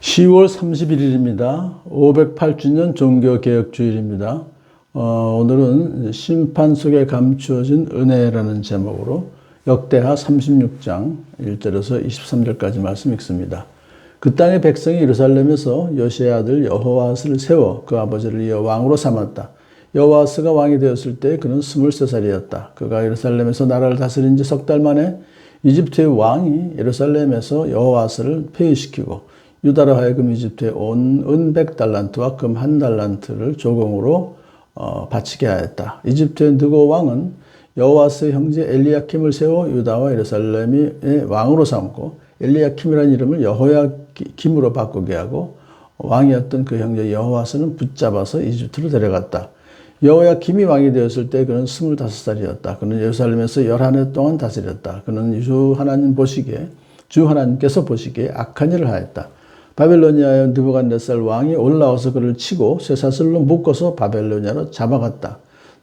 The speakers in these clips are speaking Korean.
10월 31일입니다. 508주년 종교개혁주일입니다. 오늘은 심판 속에 감추어진 은혜라는 제목으로 역대하 36장 1절에서 23절까지 말씀 읽습니다. 그 땅의 백성이 예루살렘에서 요시의 아들 여호와스를 세워 그 아버지를 이어 왕으로 삼았다. 여호와스가 왕이 되었을 때 그는 23살이었다. 그가 예루살렘에서 나라를 다스린 지 석 달 만에 이집트의 왕이 예루살렘에서 여호와스를 폐위시키고 유다로 하여금 이집트에 온 은 100달란트와 금 1달란트를 조공으로 바치게 하였다. 이집트의 느고 왕은 여호와스의 형제 엘리야킴을 세워 유다와 예루살렘의 왕으로 삼고 엘리야킴이라는 이름을 여호야김으로 바꾸게 하고 왕이었던 그 형제 여호와스는 붙잡아서 이집트로 데려갔다. 여호야김이 왕이 되었을 때 그는 25살이었다. 그는 예루살렘에서 11해 동안 다스렸다. 그는 주 하나님께서 보시기에 악한 일을 하였다. 바벨로니아의 느부갓네살 왕이 올라와서 그를 치고 쇠사슬로 묶어서 바벨로니아로 잡아갔다.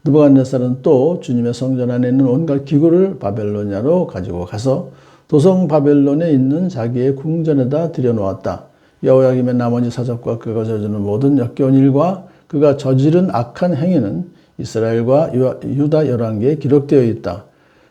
느부갓네살은 또 주님의 성전 안에 있는 온갖 기구를 바벨로니아로 가지고 가서 도성 바벨론에 있는 자기의 궁전에다 들여놓았다. 여호야김의 나머지 사적과 그가 저지른 모든 역겨운 일과 그가 저지른 악한 행위는 이스라엘과 유다 열왕기에 기록되어 있다.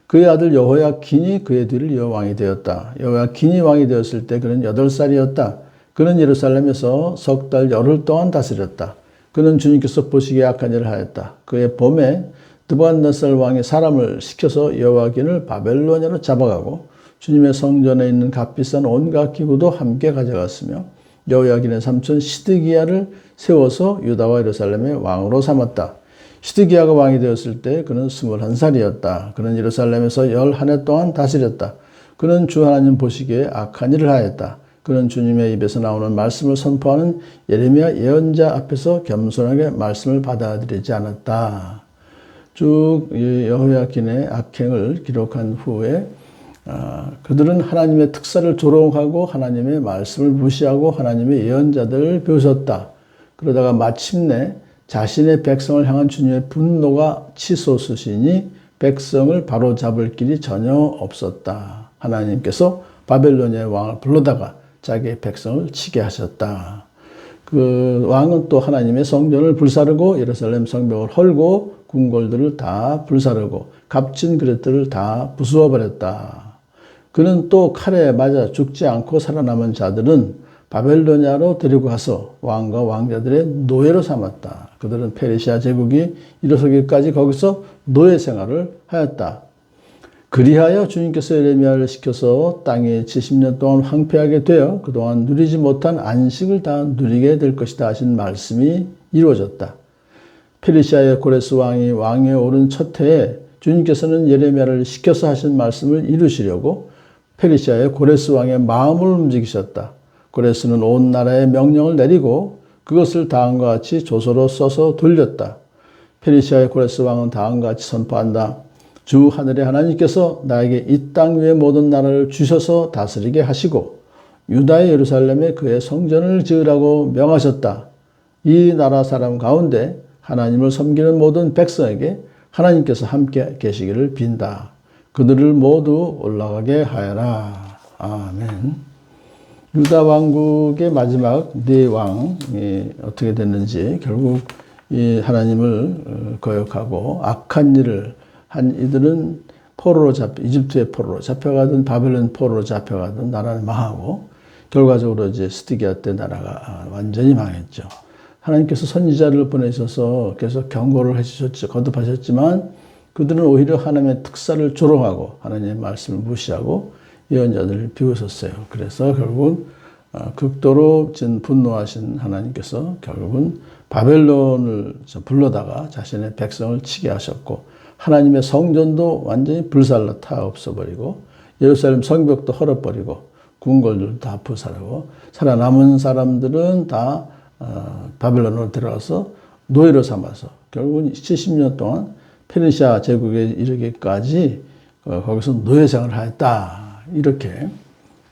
그의 아들 여호야긴이 그의 뒤를 이어 왕이 되었다. 여호야긴이 왕이 되었을 때 그는 8살이었다. 그는 예루살렘에서 석 달 열흘 동안 다스렸다. 그는 주님께서 보시기에 악한 일을 하였다. 그의 범에 느부갓네살 왕이 사람을 시켜서 여호야긴을 바벨로니아로 잡아가고 주님의 성전에 있는 값비싼 온갖 기구도 함께 가져갔으며 여호야긴의 삼촌 시드기야를 세워서 유다와 예루살렘의 왕으로 삼았다. 시드기야가 왕이 되었을 때 그는 21살이었다. 그는 예루살렘에서 11해 동안 다스렸다. 그는 주 하나님 보시기에 악한 일을 하였다. 그는 주님의 입에서 나오는 말씀을 선포하는 예레미야 예언자 앞에서 겸손하게 말씀을 받아들이지 않았다. 쭉 여호야긴의 악행을 기록한 후에 그들은 하나님의 특사를 조롱하고 하나님의 말씀을 무시하고 하나님의 예언자들을 비웃었다. 그러다가 마침내 자신의 백성을 향한 주님의 분노가 치솟으시니 백성을 바로잡을 길이 전혀 없었다. 하나님께서 바벨로니아의 왕을 불러다가 자기의 백성을 치게 하셨다. 그 왕은 또 하나님의 성전을 불사르고 예루살렘 성벽을 헐고 궁궐들을 다 불사르고 값진 그릇들을 다 부수어 버렸다. 그는 또 칼에 맞아 죽지 않고 살아남은 자들은 바벨로니아로 데리고 가서 왕과 왕자들의 노예로 삼았다. 그들은 페르시아 제국이 일어서기까지 거기서 노예 생활을 하였다. 그리하여 주님께서 예레미야를 시켜서 땅이 70년 동안 황폐하게 되어 그동안 누리지 못한 안식을 다 누리게 될 것이다 하신 말씀이 이루어졌다. 페르시아의 고레스 왕이 왕위에 오른 첫 해에 주님께서는 예레미야를 시켜서 하신 말씀을 이루시려고 페르시아의 고레스 왕의 마음을 움직이셨다. 고레스는 온 나라에 명령을 내리고 그것을 다음과 같이 조서로 써서 돌렸다. 페르시아의 고레스 왕은 다음과 같이 선포한다. 주 하늘의 하나님께서 나에게 이 땅 위의 모든 나라를 주셔서 다스리게 하시고 유다의 예루살렘에 그의 성전을 지으라고 명하셨다. 이 나라 사람 가운데 하나님을 섬기는 모든 백성에게 하나님께서 함께 계시기를 빈다. 그들을 모두 올라가게 하여라. 아멘. 유다 왕국의 마지막 네 왕이 어떻게 됐는지 결국 이 하나님을 거역하고 악한 일을 한 이들은 이집트의 포로로 잡혀가든 바벨론 포로로 잡혀가든 나라는 망하고 결과적으로 이제 스디기야 때 나라가 완전히 망했죠. 하나님께서 선지자를 보내셔서 계속 경고를 해주셨죠. 거듭하셨지만 그들은 오히려 하나님의 특사를 조롱하고 하나님의 말씀을 무시하고 예언자들을 비웃었어요. 그래서 결국은 극도로 분노하신 하나님께서 결국은 바벨론을 불러다가 자신의 백성을 치게 하셨고 하나님의 성전도 완전히 불살라 타 없어버리고 예루살렘 성벽도 헐어버리고 궁궐들도 다 불사르고 살아남은 사람들은 다 바벨론으로 들어가서 노예로 삼아서 결국은 70년 동안 페르시아 제국에 이르기까지 거기서 노예 생활을 하였다. 이렇게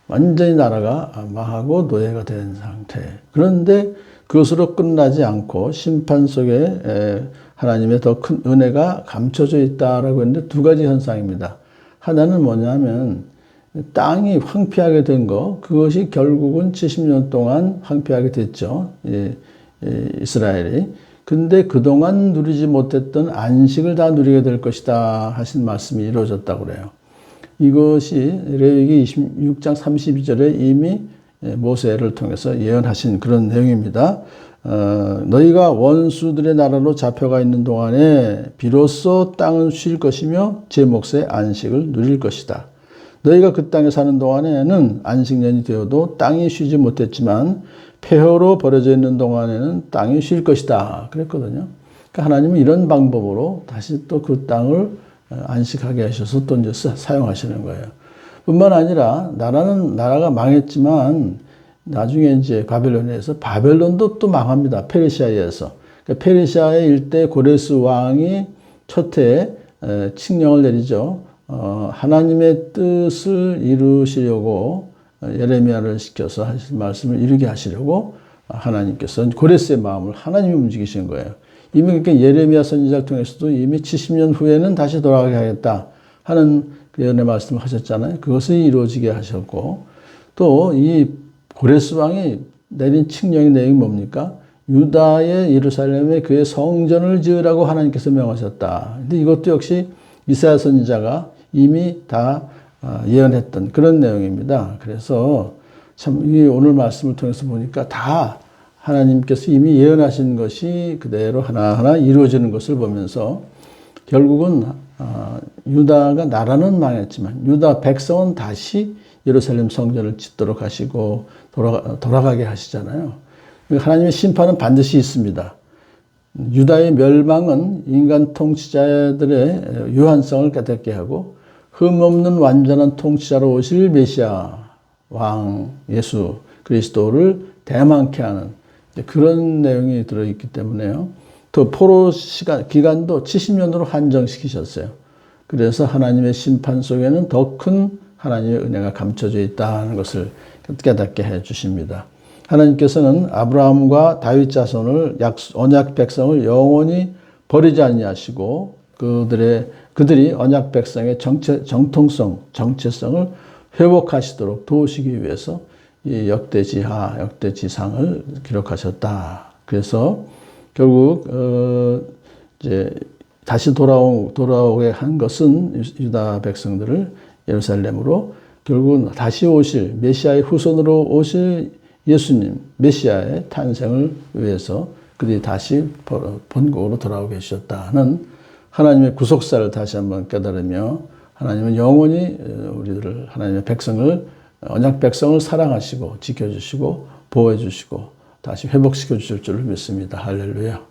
완전히 나라가 망하고 노예가 된 상태. 그런데 그것으로 끝나지 않고 심판 속에 하나님의 더 큰 은혜가 감춰져 있다라고 했는데 두 가지 현상입니다. 하나는 뭐냐면 땅이 황폐하게 된 거, 그것이 결국은 70년 동안 황폐하게 됐죠. 이스라엘이. 근데 그동안 누리지 못했던 안식을 다 누리게 될 것이다 하신 말씀이 이루어졌다고 그래요. 이것이 레위기 26장 32절에 이미 모세를 통해서 예언하신 그런 내용입니다. 너희가 원수들의 나라로 잡혀가 있는 동안에 비로소 땅은 쉴 것이며 제 몫의 안식을 누릴 것이다. 너희가 그 땅에 사는 동안에는 안식년이 되어도 땅이 쉬지 못했지만 폐허로 버려져 있는 동안에는 땅이 쉴 것이다. 그랬거든요. 그러니까 하나님은 이런 방법으로 다시 또 그 땅을 안식하게 하셔서 또 이제 사용하시는 거예요. 뿐만 아니라 나라가 망했지만 나중에 이제 바벨론에서 바벨론도 또 망합니다. 페르시아에 의해서. 그러니까 페르시아의 일대 고레스 왕이 첫해 칙령을 내리죠. 하나님의 뜻을 이루시려고 예레미야를 시켜서 하신 말씀을 이루게 하시려고 하나님께서 고레스의 마음을 하나님이 움직이신 거예요. 이미 그러니까 예레미야 선지자를 통해서도 이미 70년 후에는 다시 돌아가게 하겠다 하는 그 예언의 말씀을 하셨잖아요. 그것이 이루어지게 하셨고 또 이 고레스 왕이 내린 칙령의 내용이 뭡니까? 유다의 예루살렘에 그의 성전을 지으라고 하나님께서 명하셨다. 근데 이것도 역시 이사야 선지자가 이미 다 예언했던 그런 내용입니다. 그래서 참 이 오늘 말씀을 통해서 보니까 다 하나님께서 이미 예언하신 것이 그대로 하나하나 이루어지는 것을 보면서 결국은 유다가 나라는 망했지만 유다 백성은 다시 예루살렘 성전을 짓도록 하시고 돌아가게 하시잖아요. 하나님의 심판은 반드시 있습니다. 유다의 멸망은 인간 통치자들의 유한성을 깨닫게 하고 흠없는 완전한 통치자로 오실 메시아 왕 예수 그리스도를 대망케 하는 그런 내용이 들어있기 때문에요. 또 포로 기간도 70년으로 한정시키셨어요. 그래서 하나님의 심판 속에는 더 큰 하나님의 은혜가 감춰져 있다는 것을 깨닫게 해 주십니다. 하나님께서는 아브라함과 다윗 자손을 언약 백성을 영원히 버리지 아니하시고 그들이 언약 백성의 정체성을 회복하시도록 도우시기 위해서 이 역대지상을 기록하셨다. 그래서 결국 이제 다시 돌아오게 한 것은 유다 백성들을 예루살렘으로 결국은 다시 오실 메시아의 후손으로 오실 예수님 메시아의 탄생을 위해서 그들이 다시 본국으로 돌아오게 하셨다는 하나님의 구속사를 다시 한번 깨달으며 하나님은 영원히 우리들을 하나님의 백성을 언약 백성을 사랑하시고 지켜주시고 보호해 주시고 다시 회복시켜 주실 줄을 믿습니다. 할렐루야.